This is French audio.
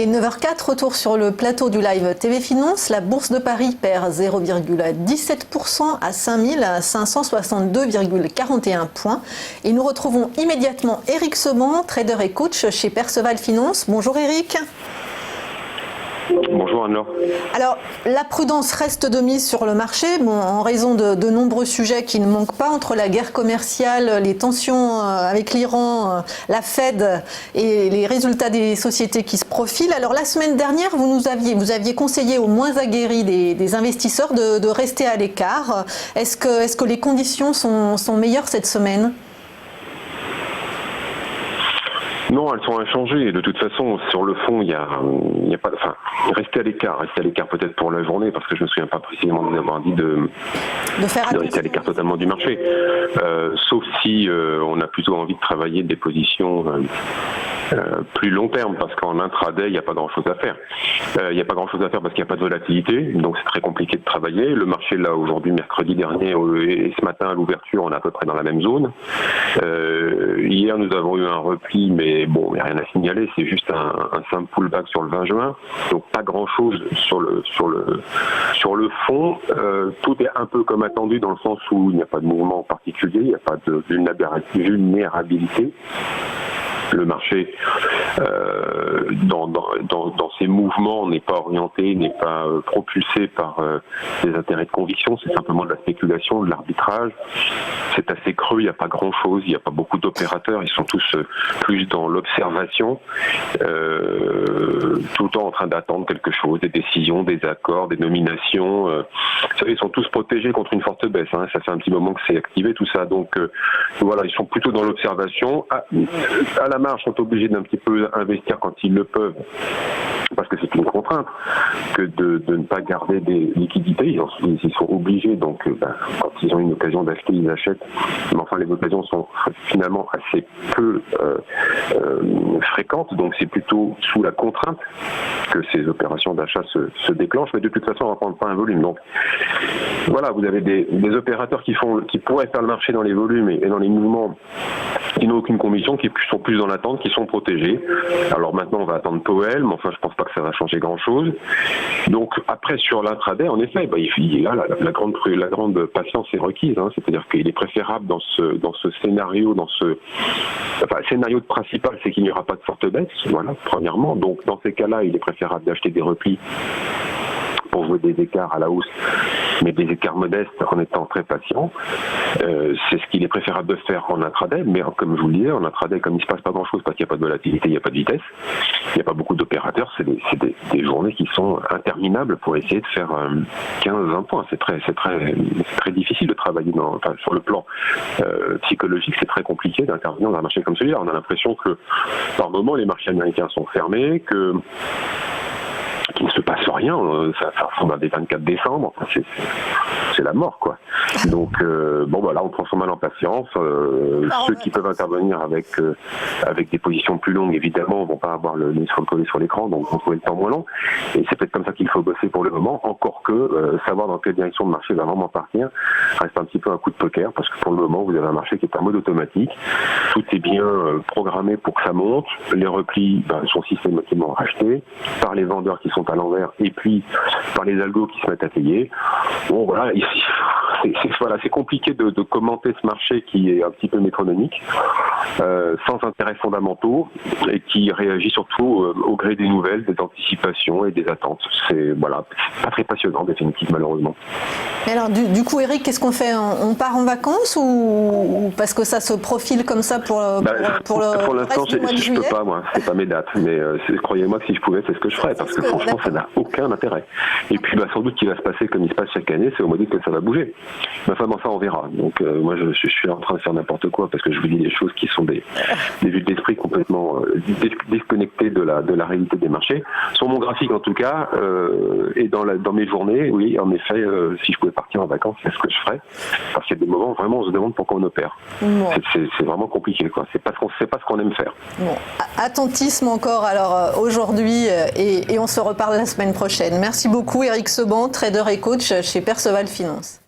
est 9h04, retour sur le plateau du live TV Finance. La Bourse de Paris perd 0,17% à 5562,41 points. Et nous retrouvons immédiatement Éric Seban, trader et coach chez Perceval Finance. Bonjour Éric. Bonjour Anne-Laure. Alors, la prudence reste de mise sur le marché, en raison de nombreux sujets qui ne manquent pas, entre la guerre commerciale, les tensions avec l'Iran, la Fed et les résultats des sociétés qui se profilent. Alors, la semaine dernière, vous aviez conseillé aux moins aguerris des investisseurs de rester à l'écart. Est-ce que les conditions sont meilleures cette semaine ? Non, elles sont inchangées. De toute façon, sur le fond, il y a pas. Enfin, rester à l'écart peut-être pour la journée, parce que je me souviens pas précisément de vous avoir dit de rester à l'écart totalement du marché. Sauf si on a plutôt envie de travailler des positions plus long terme, parce qu'en intraday, il n'y a pas grand-chose à faire. Il n'y a pas grand-chose à faire parce qu'il n'y a pas de volatilité, donc c'est très compliqué de travailler. Le marché, là, aujourd'hui, mercredi dernier, et ce matin, à l'ouverture, on est à peu près dans la même zone. Hier, nous avons eu un repli, mais bon, il n'y a rien à signaler, c'est juste un simple pullback sur le 20 juin, donc pas grand-chose sur le fond. Tout est un peu comme attendu, dans le sens où il n'y a pas de mouvement particulier, il n'y a pas de vulnérabilité. Le marché, dans ses mouvements, n'est pas orienté, n'est pas propulsé par des intérêts de conviction, c'est simplement de la spéculation, de l'arbitrage. C'est assez creux, il n'y a pas grand-chose, il n'y a pas beaucoup d'opérateurs, ils sont tous plus dans l'observation, tout le temps en train d'attendre quelque chose, des décisions, des accords, des nominations. Vous savez, ils sont tous protégés contre une forte baisse, hein. Ça fait un petit moment que c'est activé tout ça, donc voilà, ils sont plutôt dans l'observation. À la marge, sont obligés d'un petit peu investir quand ils le peuvent, parce que c'est une contrainte que de ne pas garder des liquidités. Ils sont obligés, donc quand ils ont une occasion d'acheter, ils achètent. Mais enfin, les occasions sont finalement assez peu fréquentes, donc c'est plutôt sous la contrainte que ces opérations d'achat se déclenchent. Mais de toute façon, on ne va prendre pas un volume. Donc voilà, vous avez des opérateurs qui pourraient faire le marché dans les volumes et dans les mouvements qui n'ont aucune conviction, qui sont plus dans l'attente, qui sont protégés. Alors maintenant, on va attendre Powell, mais enfin, je pense pas que ça va changer grand-chose. Donc après, sur l'intraday, en effet, là, la grande patience est requise, hein. C'est-à-dire qu'il est préférable dans ce scénario, le scénario principal, c'est qu'il n'y aura pas de forte baisse, voilà, premièrement. Donc dans ces cas-là, il est préférable d'acheter des replis pour jouer des écarts à la hausse, mais des écarts modestes en étant très patient. C'est ce qu'il est préférable de faire en intraday, mais comme je vous le disais, en intraday, comme il ne se passe pas grand-chose parce qu'il n'y a pas de volatilité, il n'y a pas de vitesse, il n'y a pas beaucoup d'opérateurs, c'est des journées qui sont interminables pour essayer de faire 15-20 points. C'est très difficile de travailler sur le plan psychologique, c'est très compliqué d'intervenir dans un marché comme celui-là. On a l'impression que par moment les marchés américains sont fermés, qu'il ne se passe rien, ça ressemble à des 24 décembre, c'est la mort, quoi. Donc là on prend son mal en patience. Ceux qui peuvent intervenir avec des positions plus longues, évidemment, vont pas avoir le nez collé sur l'écran, donc vont trouver le temps moins long. Et c'est peut-être comme ça qu'il faut bosser pour le moment, encore que savoir dans quelle direction le marché va vraiment partir reste un petit peu un coup de poker, parce que pour le moment vous avez un marché qui est en mode automatique, tout est bien programmé pour que ça monte, les replis sont systématiquement rachetés par les vendeurs qui sont à l'envers, et puis par les algos qui se mettent à payer. Bon voilà, ici c'est compliqué de commenter ce marché qui est un petit peu métronomique, sans intérêts fondamentaux, et qui réagit surtout au gré des nouvelles, des anticipations et des attentes. C'est pas très passionnant, définitivement, malheureusement. Mais alors du coup, Éric, qu'est-ce qu'on fait ? On part en vacances ou parce que ça se profile comme ça pour l'instant, je peux pas, moi, c'est pas mes dates, mais croyez-moi que si je pouvais, c'est ce que je ferais, parce que franchement, ça n'a aucun intérêt. Et puis sans doute qu'il va se passer comme il se passe chaque année, c'est au mois d'août que ça va bouger. Mais enfin, ça on verra. Donc moi je suis en train de faire n'importe quoi, parce que je vous dis des choses qui sont des vues d'esprit complètement déconnectées de la réalité des marchés. Sur mon graphique en tout cas, et dans mes journées, oui, en effet, si je pouvais partir en vacances, c'est ce que je ferais. Parce qu'il y a des moments où vraiment on se demande pourquoi on opère. Bon. C'est vraiment compliqué, quoi. C'est pas ce qu'on aime faire. Bon. Attentisme encore alors aujourd'hui, et on se reparle la semaine prochaine. Merci beaucoup Éric Seban, trader et coach chez Perceval Finance.